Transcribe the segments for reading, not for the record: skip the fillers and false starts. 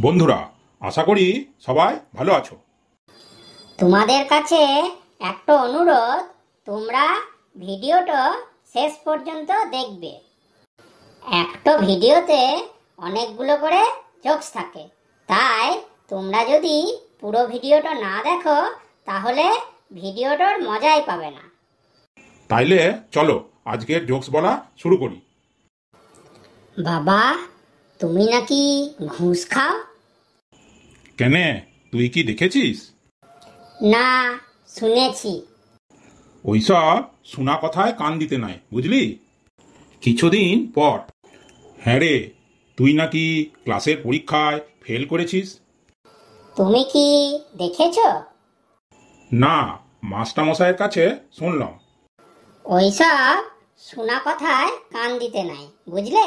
বন্ধুরা, আশা করি সবাই ভালো আছো। তোমাদের কাছে একটা অনুরোধ, তোমরা ভিডিওটা শেষ পর্যন্ত দেখবে। একটা ভিডিওতে অনেকগুলো করে জোকস থাকে, তাই তোমরা যদি পুরো ভিডিওটা না দেখো তাহলে ভিডিওটার মজাই পাবে না। তাইলে চলো আজকের জোকস বলা শুরু করি। বাবা, তুমি নাকি ঘুষ খাও? কেনে, তুই কি দেখেছিস? না, শুনেছি। ওইসব শোনা কথায় কান দিতে নাই, বুঝলি? কিছুদিন পর, হ্যাঁ রে, তুই নাকি ক্লাসের পরীক্ষায় ফেল করেছিস। তুমি কি দেখেছ? না, মাস্টারমশাইয়ের কাছে শুনলাম। ওইসব শোনা কথায় কান দিতে নাই, বুঝলে?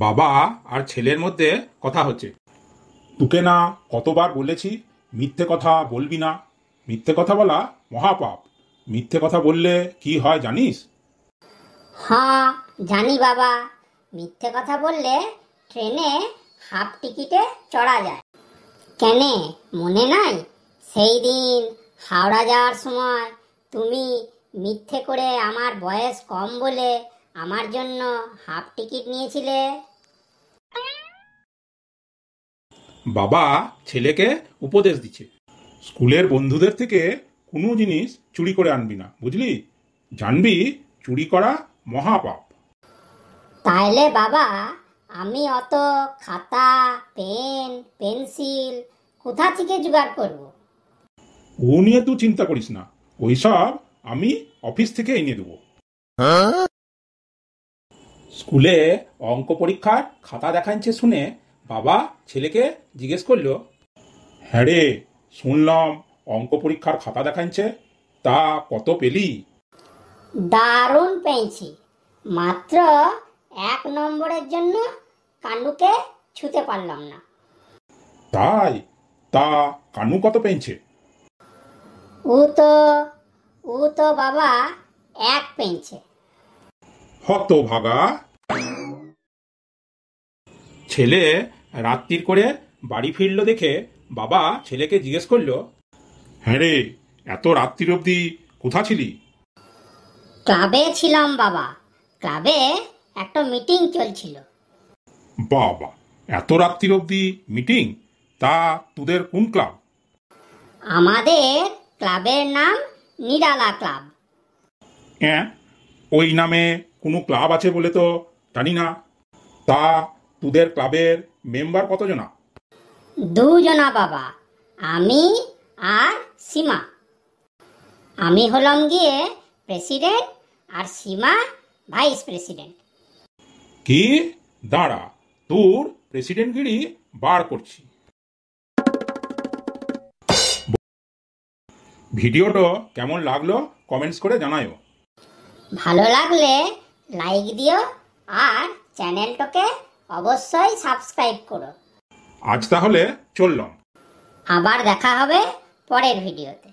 বাবা আর ছেলের মধ্যে কথা হচ্ছে। তোকে না কতবার বলেছি মিথ্যে কথা বলবি না, মিথ্যে কথা বলা মহাপাপ। মিথ্যে কথা বললে কি হয় জানিস? হ্যাঁ, জানি বাবা। মিথ্যে কথা বললে ট্রেনে হাফ টিকিটে চড়া যায়। কেনে, মনে নাই সেই দিন হাওড়া যাওয়ার সময় তুমি মিথ্যে করে আমার বয়স কম বলে আমার জন্য হাফ টিকিট নিয়েছিলে? বাবা ছেলেকে উপদেশ দিচ্ছে, স্কুলের বন্ধুদের থেকে কোনো জিনিস চুরি করে আনবি না, বুঝলি? জানবি চুরি করা মহাপাপ। তাইলে বাবা, আমি অত খাতা, পেন, পেন্সিল কোথা থেকে জোগাড় করব? ও নিয়ে তুই চিন্তা করিস না, ওইসব আমি অফিস থেকে এনে দেবো। স্কুলে অঙ্ক পরীক্ষার খাতা দেখাচ্ছে শুনে বাবা ছেলেকে জিজ্ঞেস করলো, হ্যাঁ রে, শুনলাম অঙ্ক পরীক্ষার খাতা দেখাচ্ছে, তা কত পেলি? দারুণ পেয়েছি, মাত্র 1 নম্বরের জন্য কানুকে ছুতে পারলাম না। তাই? তা কানু কত পেয়েছে? ও তো বাবা 1 পেয়েছে। হত ভাগা। ছেলে রাত্রির করে বাড়ি ফিরল দেখে বাবা ছেলেকে জিজ্ঞেস করলো, হ্যাঁ রে, এত রাত্রির অবধি কোথা ছিলি? ক্লাবে ছিলাম বাবা, ক্লাবে একটা মিটিং চলছিল। বাবা, এত রাত্রির অবধি মিটিং? তা তোদের কোন ক্লাব? আমাদের ক্লাবের নাম নিরালা ক্লাব। হ্যাঁ, ওই নামে কোনো ক্লাব আছে বলে তো জানি না। তা তোদের ক্লাবের মেম্বার কতজনা? 2 জনা বাবা, আমি আর সীমা। আমি হলাম গিয়ে প্রেসিডেন্ট আর সীমা ভাইস প্রেসিডেন্ট। কি? দাঁড়া, তোর প্রেসিডেন্টগিরি বার করছি। ভিডিওটা কেমন লাগলো কমেন্টস করে জানাও। ভালো লাগলে লাইক দিও আর চ্যানেলটাকে অবশ্যই সাবস্ক্রাইব করো। আজ তাহলে চললাম। আবার দেখা হবে পরের ভিডিওতে।